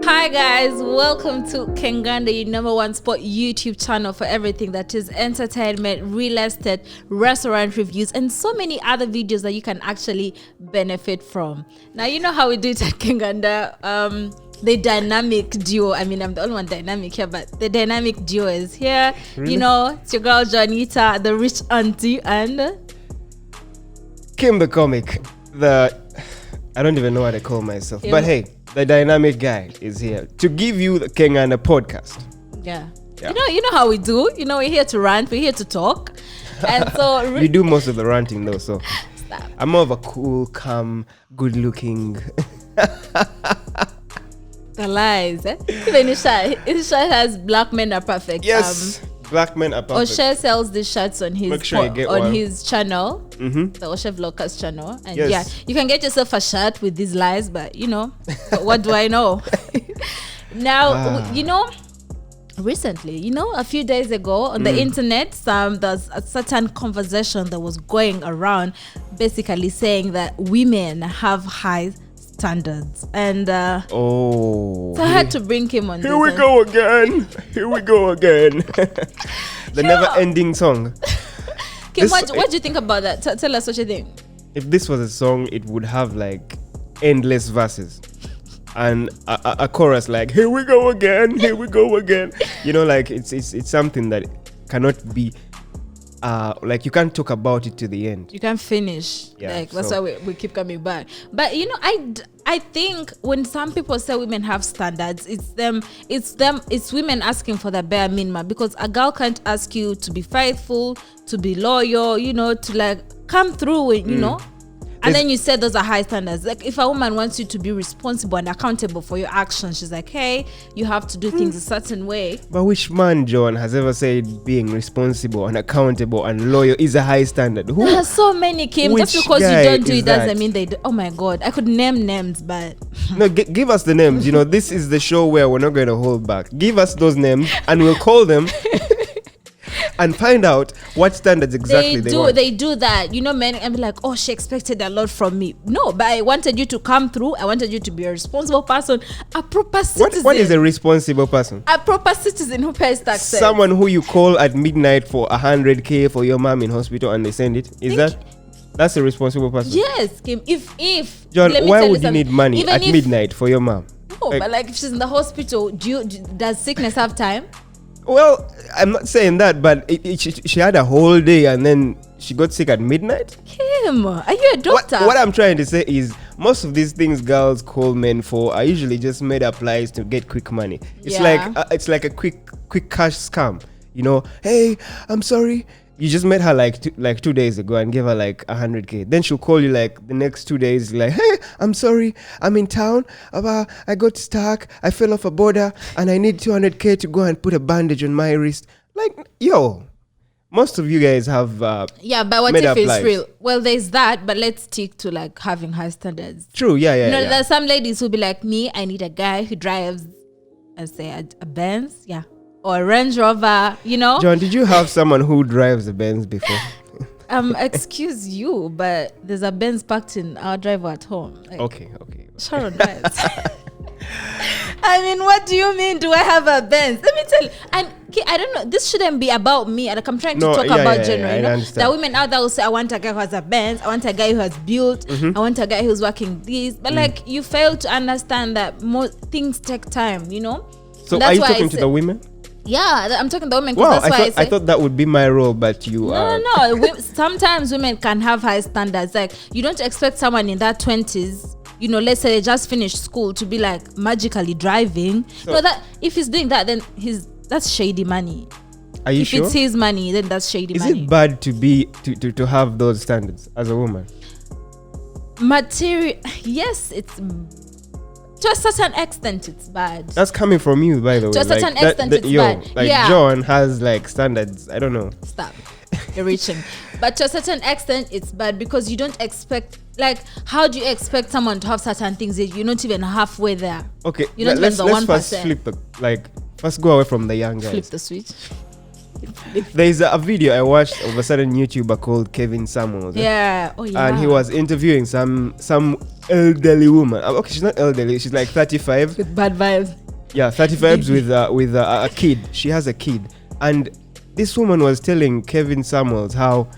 Hi guys, welcome to Kenganda, your number one spot YouTube channel for everything that is entertainment, real estate, restaurant reviews, and so many other videos that you can actually benefit from. Now, you know how we do it at Kenganda. The dynamic duo. I mean, I'm the only one dynamic here, but the dynamic duo is here. Really? You know, it's your girl Janita, the rich auntie, and Kim the comic. I don't even know what I call myself. Kim. But hey, the dynamic guy is here to give you the Kenganda podcast. yeah. Yeah. You know how we do. You know, we're here to rant, we're here to talk. And so You do most of the ranting though, so Stop. I'm more of a cool, calm, good-looking. The lies, eh? Even Isha has black men are perfect. Yes, black men are perfect. Osha sells these shirts on his Make sure you get one. his channel, Mm-hmm. the Osha Vloggers channel, and Yes. yeah, you can get yourself a shirt with these lies, but you know, what do I know? Now, you know, recently, you know, a few days ago on the internet, there's a certain conversation that was going around, basically saying that women have high standards, and Oh. so I had to bring him on. Here this we and- go again. Here we go again. The never-ending song. Kim, This- what do you think about that? Tell us what you think. If this was a song, it would have like endless verses and a chorus like "Here we go again, here we go again." You know, like it's something that cannot be like you can't talk about it to the end. You can finish. Yeah, Like that's so- why we keep coming back. But you know, I think when some people say women have standards, it's women asking for the bare minimum, because a girl can't ask you to be faithful, to be loyal, you know, to like come through with, you know. And then you said those are high standards. Like if a woman wants you to be responsible and accountable for your actions, she's like, hey, you have to do things a certain way. But which man, John, has ever said being responsible and accountable and loyal is a high standard? Who? There are so many, Kim. Just Which because you guy don't do is it doesn't that? mean they do. Oh my God, I could name names, but No, give us the names. You know, this is the show where we're not going to hold back. Give us those names and we'll call them and find out what standards exactly they want. they do that. You know, men and be like, oh, she expected a lot from me. No, but I wanted you to come through. I wanted you to be a responsible person, a proper citizen. What is a responsible person? A proper citizen who pays taxes. Someone who you call at midnight for 100K for your mom in hospital and they send it. That's a responsible person? Yes, Kim. If John, let me why tell would you something. need money Even at if- midnight for your mom? No, but like if she's in the hospital, does sickness have time? Well, I'm not saying that, but she had a whole day and then she got sick at midnight. Kim, are you a doctor? What I'm trying to say is most of these things girls call men for are usually just made up lies to get quick money. It's Yeah. like a quick cash scam. You know, hey, I'm sorry. You just met her like 2 days ago and gave her like 100K. Then she'll call you like the next 2 days, like, hey, I'm sorry, I'm in town. I got stuck. I fell off a border and I need 200K to go and put a bandage on my wrist. Like, yo, most of you guys have yeah, but what made if up it's lies. real? Well, there's that, but let's stick to like having high standards. True, yeah. You know, there's some ladies who be like me. I need a guy who drives, I say a Benz, yeah, or a Range Rover. You know, John, did you have someone who drives a Benz before? excuse you, but there's a Benz parked in our driveway at home. Like, Okay. Sharon drives. I mean, what do you mean? Do I have a Benz? Let me tell you. And okay, I don't know. This shouldn't be about me. Like I'm trying to No, talk yeah, about yeah, general. I You know, understand. there are women out there who say, "I want a guy who has a Benz. I want a guy who has built. I want a guy who's working this." But like, you fail to understand that more things take time. You know. So That's are you why I talking to say- the women? Yeah, I'm talking to the women. 'Cause Wow, that's why I thought that would be my role, but you are. No. Sometimes women can have high standards. Like you don't expect someone in their 20s, you know, let's say they just finished school, to be like magically driving. No, that if he's doing that, then that's shady money. Are you If sure? it's his money, then that's shady Is money. it bad to have those standards as a woman? Material, yes, it's to a certain extent it's bad. That's coming from you, by the way. To a certain extent, it's bad. Like Yeah. John has like standards. I don't know. Stop. You're reaching. But to a certain extent, it's bad because you don't expect, like, how do you expect someone to have certain things that you're not even halfway there? Okay, You don't let's even the first 1%. flip first go away from the young guys. Flip the switch. There's a video I watched of a certain YouTuber called Kevin Samuels. Yeah. Oh yeah. And he was interviewing some elderly woman. Okay, she's not elderly. She's like 35. with bad vibes. Yeah, 35 with a kid. She has a kid, and this woman was telling Kevin Samuels how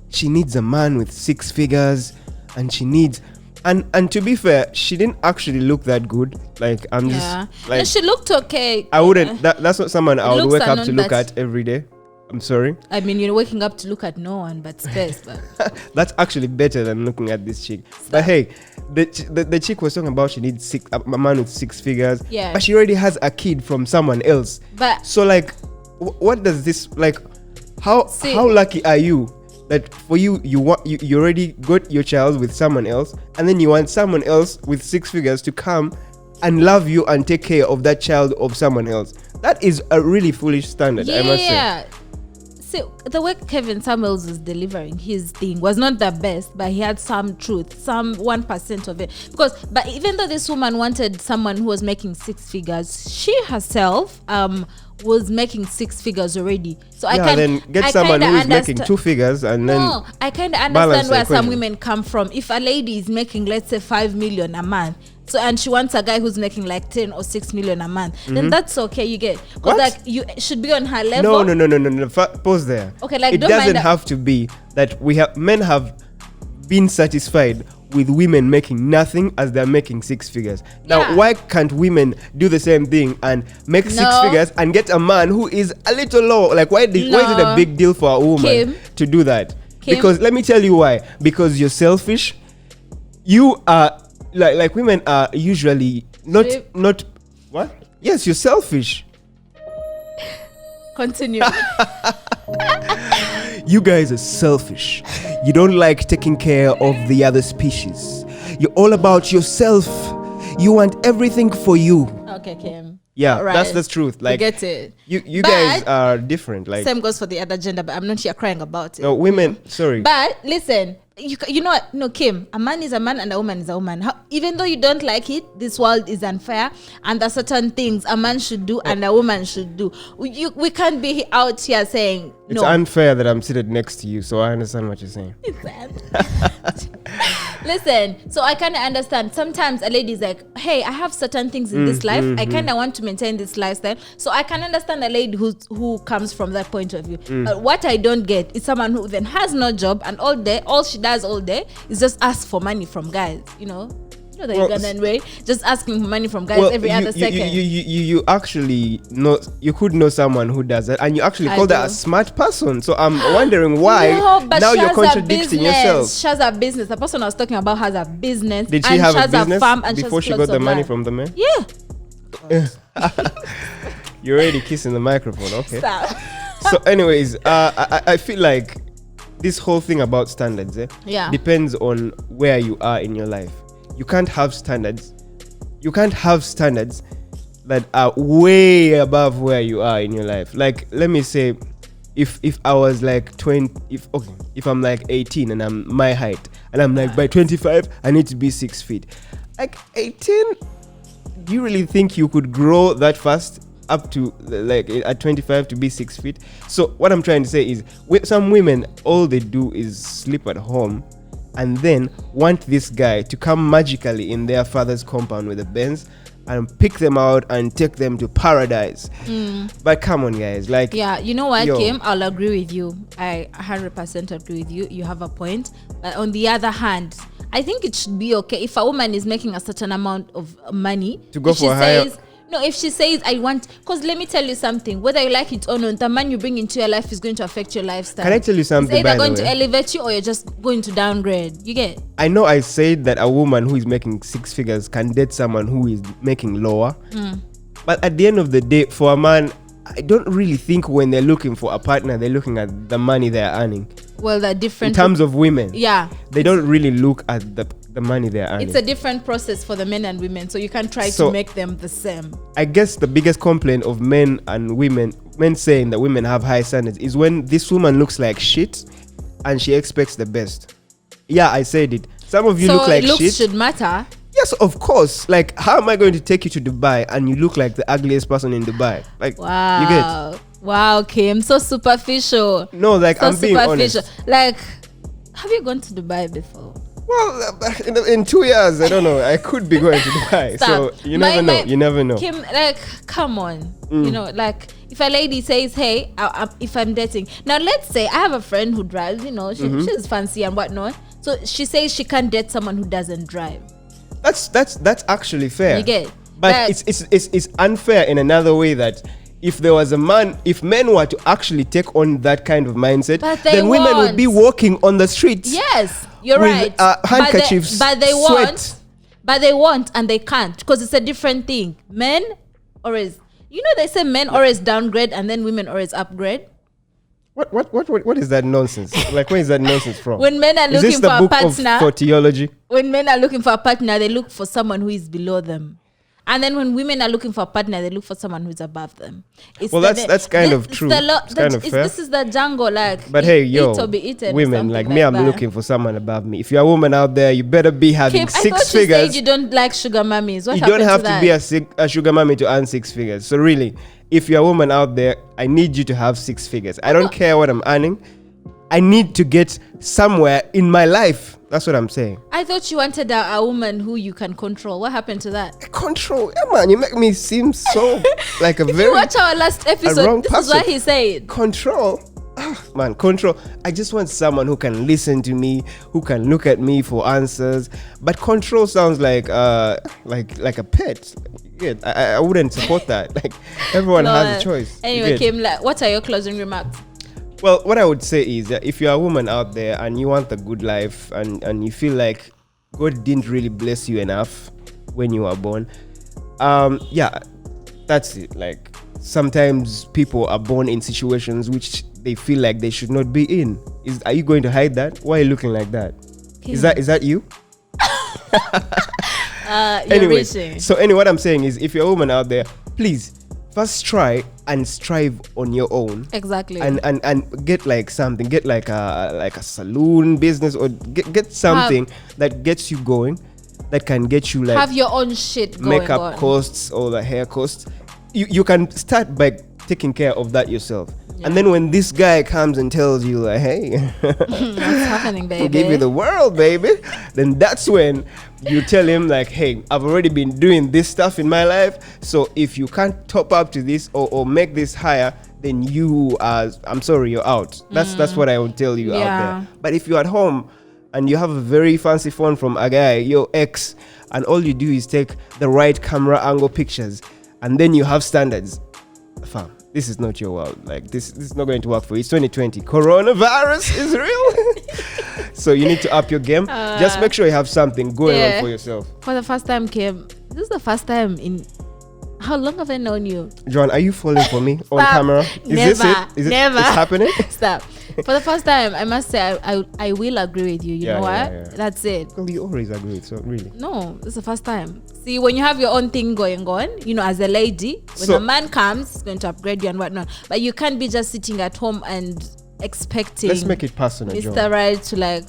she needs a man with 6 figures, and she needs. And to be fair, she didn't actually look that good. Like I'm Yeah. just like No, she looked okay. I wouldn't. That's not someone I would looks wake are up not to look that- at every day. I'm sorry. I mean, you're waking up to look at no one but space. But That's actually better than looking at this chick. But hey, the chick was talking about she needs a man with 6 figures. Yeah. But she already has a kid from someone else. but So like, what does this like? How See- how lucky are you that for you already got your child with someone else, and then you want someone else with 6 figures to come and love you and take care of that child of someone else? That is a really foolish standard, I must say. yeah. See, the way Kevin Samuels was delivering his thing was not the best, but he had some truth, some 1% of it. But even though this woman wanted someone who was making 6 figures, she herself was making 6 figures already. So I Yeah, can then get someone who is making 2 figures and then. No, I kind of balance understand the where some equation. women come from. If a lady is making, let's say, 5 million a month, so and she wants a guy who's making like 10 or 6 million a month, then that's okay. You get, What? because like you should be on her level. No. Pause there. Okay, like, it don't doesn't mind have to be that men have been satisfied with women making nothing as they're making 6 figures. Now, Yeah. why can't women do the same thing and make 6 No. figures and get a man who is a little low? Like, why is it a No. big deal for a woman Kim. to do that? Kim. Because let me tell you why. Because you're selfish. You are like women are usually Babe. not what? Yes, you're selfish. Continue. You guys are selfish. You don't like taking care of the other species. You're all about yourself. You want everything for you. Okay, Kim. Yeah, Alright. that's the truth. Like get it. you But- guys are different. Like Same goes for the other gender, but I'm not here crying about it. no women. Sorry. But listen, you know what? No, Kim, a man is a man and a woman is a woman. Even though you don't like it, this world is unfair, and there are certain things a man should do and a woman should do. We can't be out here saying It's no. unfair that I'm seated next to you, so I understand what you're saying. Listen, so I kind of understand. Sometimes a lady is like, hey, I have certain things in this life. I kind of want to maintain this lifestyle. So I can understand a lady who comes from that point of view. But what I don't get is someone who then has no job and all she does all day is just ask for money from guys. You know the Well, Ugandan way, just asking for money from guys every other second. You actually know, you could know someone who does that, and you actually I call that a do. smart person. So I'm wondering why No, but now she you're has a contradicting business. yourself. She has a business. The person I was talking about has a business. Did she and have she a has business farm and before she has got plots the of money land. from the man? Yeah. You're already kissing the microphone. Okay. Stop. So anyways, I feel like this whole thing about standards Yeah. depends on where you are in your life. You can't have standards that are way above where you are in your life. Like, let me say, if I was like 20, if I'm like 18 and I'm my height, and I'm like by 25 I need to be 6 feet. Like 18, do you really think you could grow that fast up to like at 25 to be 6 feet? So what I'm trying to say is, some women, all they do is sleep at home and then want this guy to come magically in their father's compound with a Benz and pick them out and take them to paradise. But come on, guys, like, Yeah, you know what, Yo. Kim? I'll agree with you. I 100% agree with you. You have a point. But on the other hand, I think it should be okay if a woman is making a certain amount of money To go if she for a higher- says, no, if she says, I want, because let me tell you something, whether you like it or not, the man you bring into your life is going to affect your lifestyle. Can I tell you something, It's either by the going to way? elevate you or you're just going to downgrade. You get? I know I said that a woman who is making 6 figures can date someone who is making lower. But at the end of the day, for a man, I don't really think when they're looking for a partner, they're looking at the money they're earning. Well, they're In different. terms of women, Yeah. they don't really look at the money they're earning. It's a different process for the men and women, so you can't try So- to make them the same. I guess the biggest complaint of men and women, men saying that women have high standards, is when this woman looks like shit and she expects the best. Yeah, I said it. Some of you So look like looks shit. should matter. Yes, of course. Like, how am I going to take you to Dubai and you look like the ugliest person in Dubai? Like, you get? Wow. Wow, Kim, so superficial. No, like So I'm being honest. Like, have you gone to Dubai before? Well, in 2 years, I don't know. I could be going to Dubai. So Stop. you never know. You never know. Kim, like, come on. You know, like, if a lady says, hey, if I'm dating. Now, let's say I have a friend who drives, you know, she's fancy and whatnot. So she says she can't date someone who doesn't drive. That's actually fair. You get? But Like- it's unfair in another way that if there was a man, if men were to actually take on that kind of mindset, But they then women would be won't. walking on the streets. Yes, you're With, right. handkerchiefs, but they sweat. want. But they want and they can't because it's a different thing. Men always, you know, they say men always downgrade and then women always upgrade. What is that nonsense? Like, where is that nonsense from? When men are is this looking the for a book partner, for theology? when men are looking for a partner, they look for someone who is below them. And then when women are looking for a partner, they look for someone who's above them. It's Well, that's kind of true. It's kind of fair. This is the jungle, like. But hey, eat yo, or be eaten or women, something like me, I'm that. looking for someone above me. If you're a woman out there, you better be having Kim, I six thought you figures. said you don't like sugar mummies. What You don't happened have to to that? be a sugar mommy to earn six figures. So really, if you're a woman out there, I need you to have six figures. I don't care what I'm earning. I need to get somewhere in my life. That's what I'm saying. I thought you wanted a woman who you can control. What happened to that? Control. Yeah, man, you make me seem so like a If you very watch our last wrong episode, this is what person. he said. control. Man, control. I just want someone who can listen to me, who can look at me for answers. But control sounds like a pet. Yeah, I wouldn't support that. Like, everyone has Lord. a choice. You Anyway, get? Kim, like, what are your closing remarks? Well, what I would say is that if you're a woman out there and you want the good life and you feel like God didn't really bless you enough when you were born, yeah, that's it. Like, sometimes people are born in situations which they feel like they should not be in. Are you going to hide that? Why are you looking like that? Kim. Is that you? You're Anyway, reaching. so what I'm saying is, if you're a woman out there, please first try and strive on your own. Exactly. And get like something, get like a saloon business, or get something that gets you going, that can get you like have your own shit going makeup on. costs or the hair costs. You can start by taking care of that yourself. Yeah. And then when this guy comes and tells you like, hey, What's happening, baby? I'll give you the world, baby, then that's when you tell him like, hey, I've already been doing this stuff in my life, so if you can't top up to this or make this higher, then I'm sorry, you're out. That's what I would tell you out Yeah. there. But if you're at home and you have a very fancy phone from a guy, your ex, and all you do is take the right camera angle pictures, and then you have standards, fam, this is not your world. Like, this is not going to work for you. It's 2020. Coronavirus is real. So you need to up your game. Just make sure you have something going on for yourself. For the first time, Kim, this is the first time in. How long have I known you? John, are you falling for me on Stop. camera? Is this Never. it? Is Never. It's happening? Stop. For the first time, I must say I will agree with you. You Yeah, know yeah, what? yeah. That's it. Well, you always agree, so really. No, this is the first time. See, when you have your own thing going on, you know, as a lady, when So- a man comes, he's going to upgrade you and whatnot. But you can't be just sitting at home and expecting Let's make it personal, John. Mr. Right to like,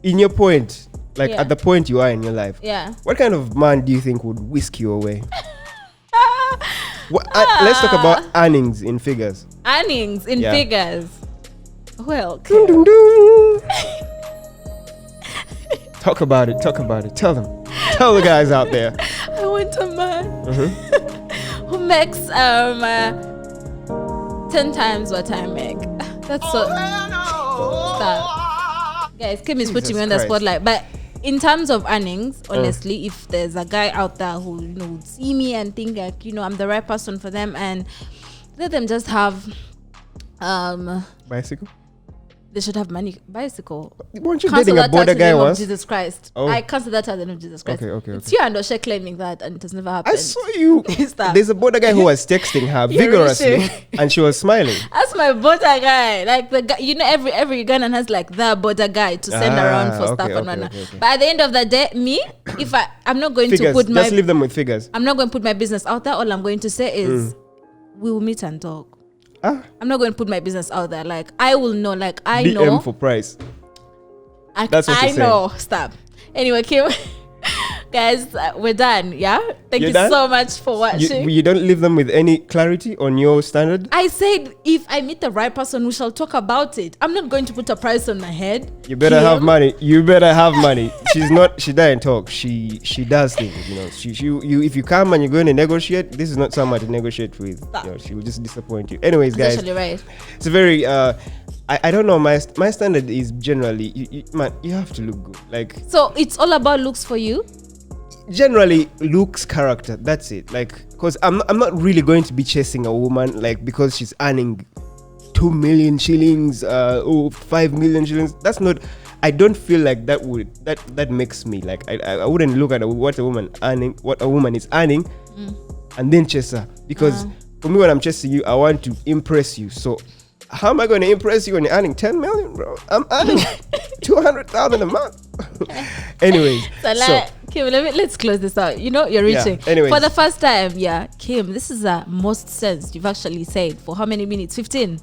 In your point, like Yeah. at the point you are in your life, yeah. what kind of man do you think would whisk you away? Let's talk about earnings in figures. Earnings in Yeah. figures. Well, Dun, dun, dun. Talk about it. Tell them. Tell the guys out there. I want a man Mm-hmm. who makes 10 times what I make. That's so. Stop. Guys, Kim is putting me on the Jesus Christ. spotlight. But in terms of earnings, honestly, if there's a guy out there who, you know, would see me and think like, you know, I'm the right person for them, and let them just have Bicycle? they should have money. Bicycle. Weren't you Cancel dating a that border as the guy name of once? Jesus Christ. Oh. I cancel that as the name of Jesus Christ. Okay. It's you and Oshe claiming that, and it has never happened. I saw you. Stop. There's a border guy who was texting her You're vigorously, reaching. and she was smiling. That's my border guy. Like the guy, you know, every Ugandan has like the border guy to send around for stuff and whatnot. okay. But at the end of the day, me, if I'm not going Figures. to put Just leave them with figures. I'm not going to put my business out there. All I'm going to say is we will meet and talk. I'm not going to put my business out there. Like I will know. Like I DM know. for price. I, That's what I you're know. Stop. Anyway, Kim, Guys, we're done. Yeah. Thank You're you done? so much for watching. You don't leave them with any clarity on your standard. I said if I meet the right person, we shall talk about it. I'm not going to put a price on my head. You better have money. You better have money. She doesn't talk. She does things, you know. You if you come and you're going to negotiate, this is not someone to negotiate with. You know, she will just disappoint you. Anyways, That's guys. actually right. It's a very I don't know, my standard is generally you have to look good. Like, So it's all about looks for you. generally looks, character, that's it. Like, because I'm not really going to be chasing a woman like because she's earning 2 million shillings or 5 million shillings. That's not, I don't feel like that makes me like, I wouldn't look at what a woman is earning and then chase her, because for me, when I'm chasing you, I want to impress you. So how am I going to impress you when you're earning 10 million, bro? I'm earning 200,000 a month. Anyways, Kim, let's close this out. You know, you're reaching. Anyways. For the first time, Kim, this is the most sense you've actually said. For how many minutes? 15.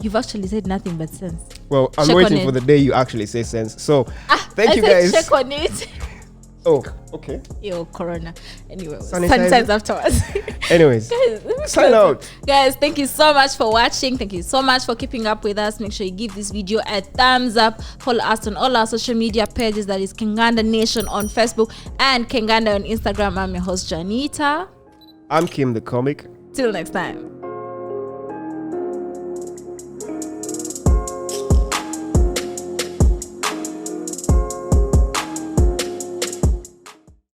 You've actually said nothing but sense. Well, I'm Check waiting on for it. the day you actually say sense. So, thank I you said guys. check on it. Oh, okay. Yo, Corona. Anyway, Sanitizer. sanitize afterwards. Anyways, Guys, let me sign close out. it. Guys, thank you so much for watching. Thank you so much for keeping up with us. Make sure you give this video a thumbs up. Follow us on all our social media pages. That is Kenganda Nation on Facebook and Kenganda on Instagram. I'm your host, Janita. I'm Kim the Comic. Till next time.